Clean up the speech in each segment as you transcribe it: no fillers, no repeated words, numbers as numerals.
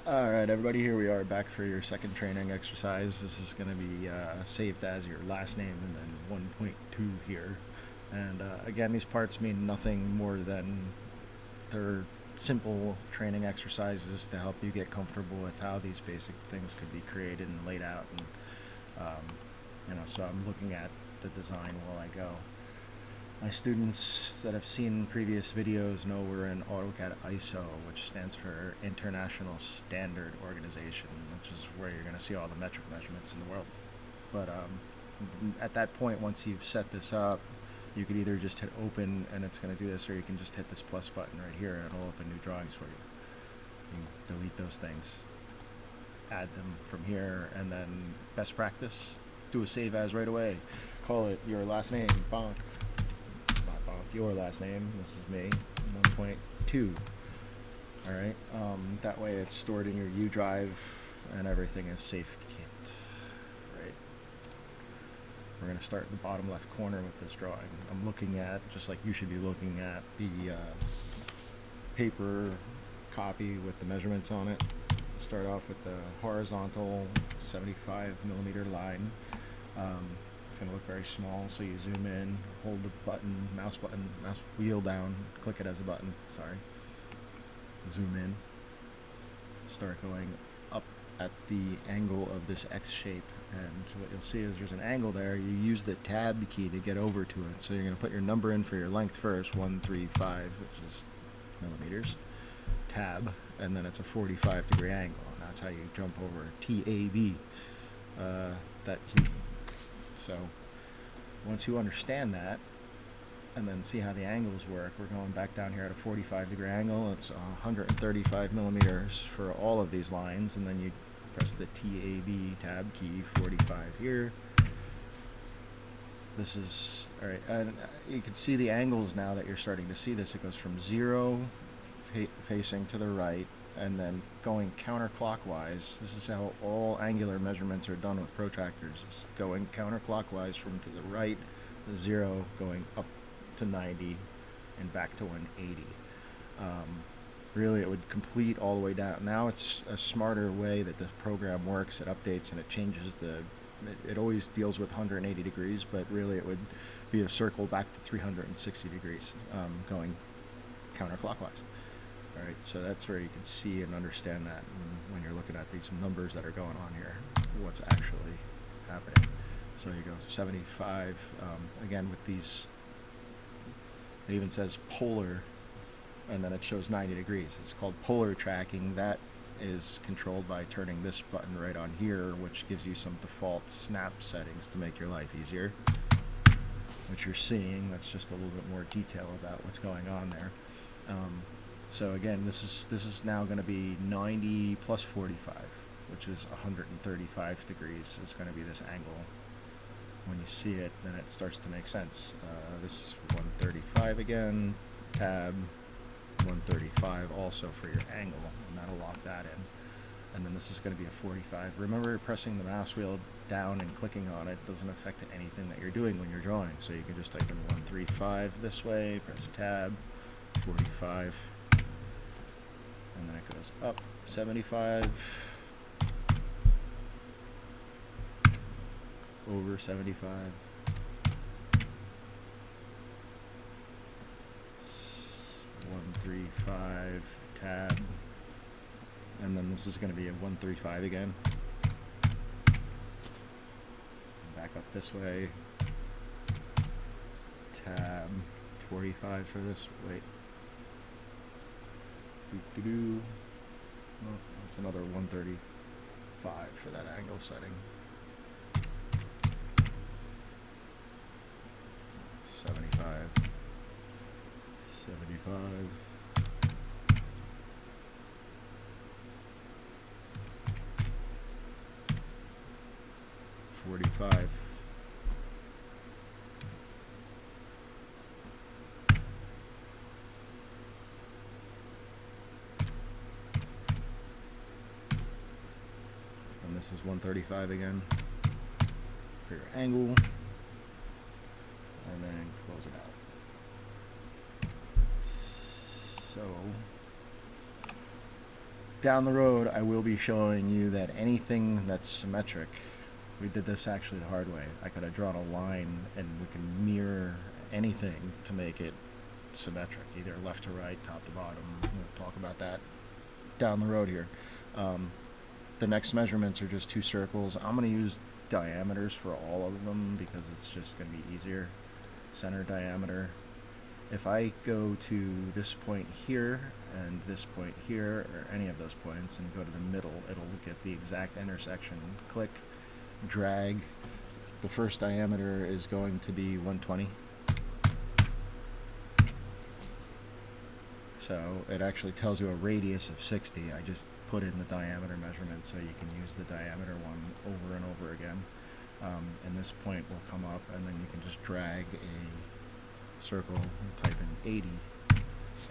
Alright everybody, here we are back for your second training exercise. This is going to be saved as your last name and then 1.2 here. And again, these parts mean nothing more than they're simple training exercises to help you get comfortable with how these basic things could be created and laid out. And so I'm looking at the design while I go. My students that have seen previous videos know we're in AutoCAD ISO, which stands for International Standard Organization, which is where you're going to see all the metric measurements in the world. But at that point, once you've set this up, you could either just hit open and it's going to do this, or you can just hit this plus button right here and it'll open new drawings for you. You can delete those things, add them from here, and then best practice, do a save as right away. Call it your last name, Bonk. Your last name, this is me, 1.2. Alright, that way it's stored in your U drive and everything is safe kept. Right. We're going to start in the bottom left corner with this drawing. I'm looking at, just like you should be looking at, the paper copy with the measurements on it. Start off with the horizontal 75 millimeter line. It's going to look very small, so you zoom in, hold the mouse wheel down, click it as a button, sorry. Zoom in, start going up at the angle of this X shape, and what you'll see is there's an angle there. You use the tab key to get over to it, so you're going to put your number in for your length first, 135, which is millimeters, tab, and then it's a 45-degree angle, and that's how you jump over TAB, that key. So once you understand that and then see how the angles work, we're going back down here at a 45-degree angle. It's 135 millimeters for all of these lines, and then you press the tab key, 45 here. This is all right, and you can see the angles now that you're starting to see this. It goes from 0 facing to the right and then going counterclockwise. This is how all angular measurements are done with protractors. It's going counterclockwise from to the right, 0 going up to 90 and back to 180. Really, it would complete all the way down. Now it's a smarter way that the program works. It updates and it changes it always deals with 180 degrees, but really it would be a circle back to 360 degrees, going counterclockwise. Alright, so that's where you can see and understand that when you're looking at these numbers that are going on here, what's actually happening. So you go 75, again with these, it even says polar, and then it shows 90 degrees. It's called polar tracking. That is controlled by turning this button right on here, which gives you some default snap settings to make your life easier. What you're seeing, that's just a little bit more detail about what's going on there. So again, this is now going to be 90 plus 45, which is 135 degrees. Is going to be this angle. When you see it, then it starts to make sense. This is 135 again, tab, 135 also for your angle, and that'll lock that in. And then this is going to be a 45. Remember, pressing the mouse wheel down and clicking on it doesn't affect anything that you're doing when you're drawing. So you can just type in 135 this way, press tab, 45. And then it goes up 75, over 75, 135, tab, and then this is going to be a 135 again. Back up this way, tab, 45 for this, wait. Oh, that's another 135 for that angle setting. 75, 75, 45. This is 135 again for your angle, and then close it out. So Down the road, I will be showing you that anything that's symmetric, we did this actually the hard way. I could have drawn a line and we can mirror anything to make it symmetric, either left to right, top to bottom. We'll talk about that down the road here. The next measurements are just two circles. I'm going to use diameters for all of them because it's just going to be easier. Center diameter. If I go to this point here and this point here, or any of those points, and go to the middle, it'll get the exact intersection. Click, drag. The first diameter is going to be 120. So it actually tells you a radius of 60. I just put in the diameter measurement so you can use the diameter one over and over again. And this point will come up, and then you can just drag a circle and type in 80,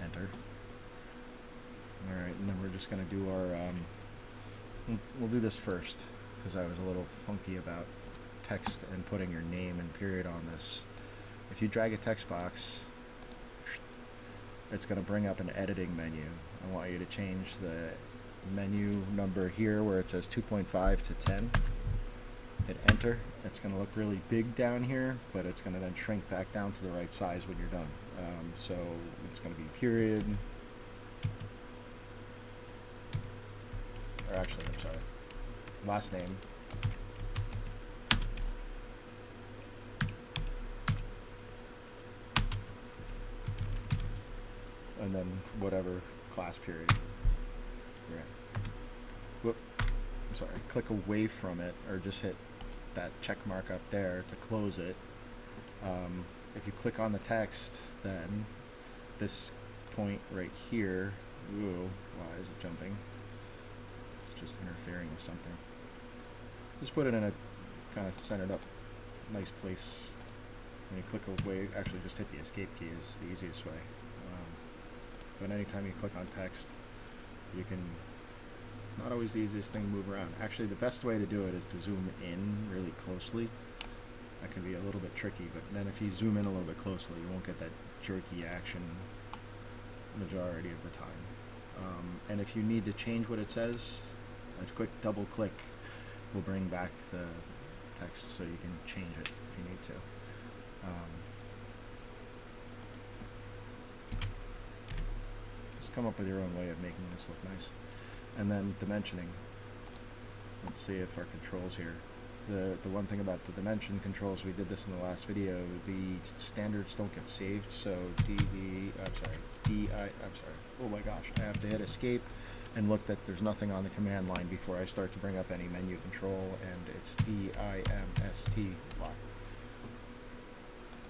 enter. Alright, and then we're just going to do our, we'll do this first, because I was a little funky about text and putting your name and period on this. If you drag a text box, it's going to bring up an editing menu. I want you to change the menu number here where it says 2.5 to 10. Hit enter. It's going to look really big down here, but it's going to then shrink back down to the right size when you're done. So it's going to be period, or actually, I'm sorry, last name, and then whatever class period you're in. Whoop, I'm sorry, click away from it, or just hit that check mark up there to close it. If you click on the text, then this point right here, ooh, why is it jumping? It's just interfering with something. Just put it in a kind of centered up, nice place. When you click away, actually just hit the escape key is the easiest way. But anytime you click on text, you can, it's not always the easiest thing to move around. Actually, the best way to do it is to zoom in really closely. That can be a little bit tricky, but then if you zoom in a little bit closely, you won't get that jerky action majority of the time. And if you need to change what it says, a quick double click will bring back the text so you can change it if you need to. Just come up with your own way of making this look nice. And then dimensioning. Let's see if our controls here. The one thing about the dimension controls, we did this in the last video, the standards don't get saved, so oh my gosh, I have to hit escape and look that there's nothing on the command line before I start to bring up any menu control, and it's DIMSTY.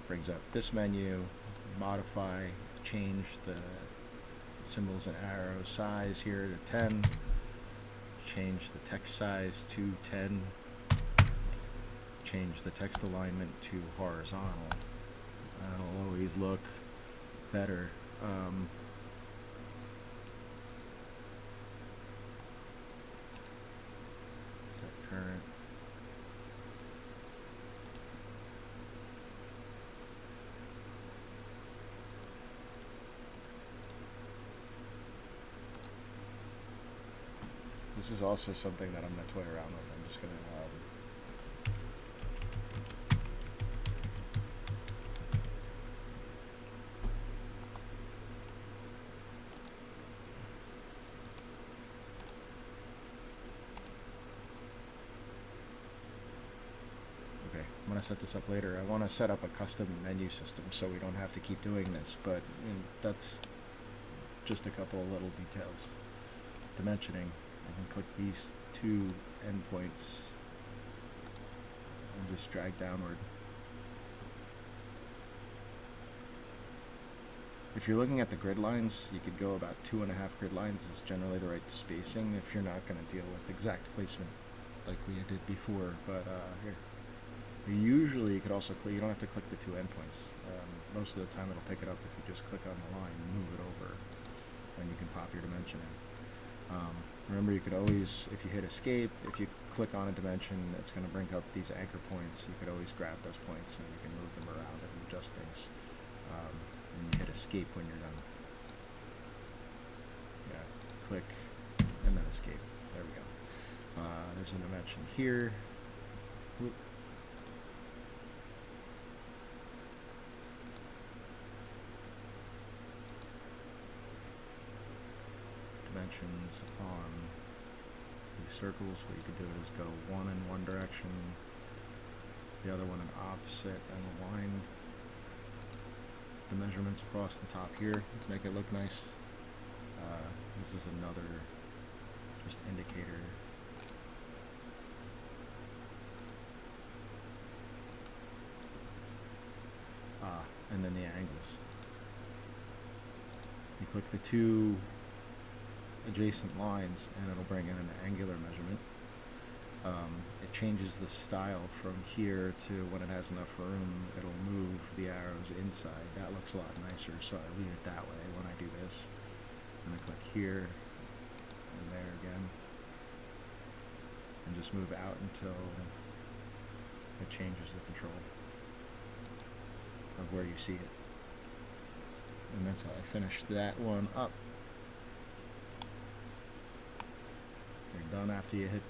Brings up this menu, modify, change the symbols and arrow size here to 10, change the text size to 10, change the text alignment to horizontal. That'll always look better. Set current. This is also something that I'm going to toy around with. I'm just going to I'm going to set this up later. I want to set up a custom menu system so we don't have to keep doing this, but that's just a couple of little details. Dimensioning. I can click these two endpoints and just drag downward. If you're looking at the grid lines, you could go about 2.5 grid lines is generally the right spacing if you're not going to deal with exact placement like we did before, but here. Usually you could also click, you don't have to click the two endpoints. Most of the time it'll pick it up if you just click on the line and move it over, and you can pop your dimension in. Remember, you could always, if you hit escape, if you click on a dimension, it's going to bring up these anchor points. You could always grab those points and you can move them around and adjust things. And you hit escape when you're done. Yeah, click, and escape. There we go. There's a dimension here. Whoop. Dimensions on these circles. What you could do is go one in one direction, the other one in opposite, and align the measurements across the top here to make it look nice. This is another just indicator. And then the angles. You click the two adjacent lines and it'll bring in an angular measurement. It changes the style from here to when it has enough room, it'll move the arrows inside. That looks a lot nicer, so I leave it that way when I do this. And I click here and there again, and just move out until it changes the control of where you see it. And that's how I finished that one up. You're done after you hit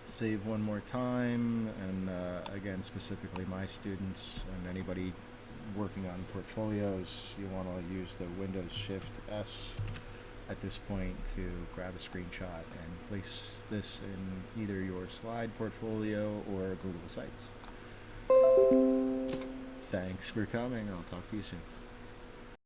save one more time, and again, specifically my students and anybody working on portfolios, you want to use the Windows Shift S at this point to grab a screenshot and place this in either your slide portfolio or Google Sites. Thanks for coming. I'll talk to you soon.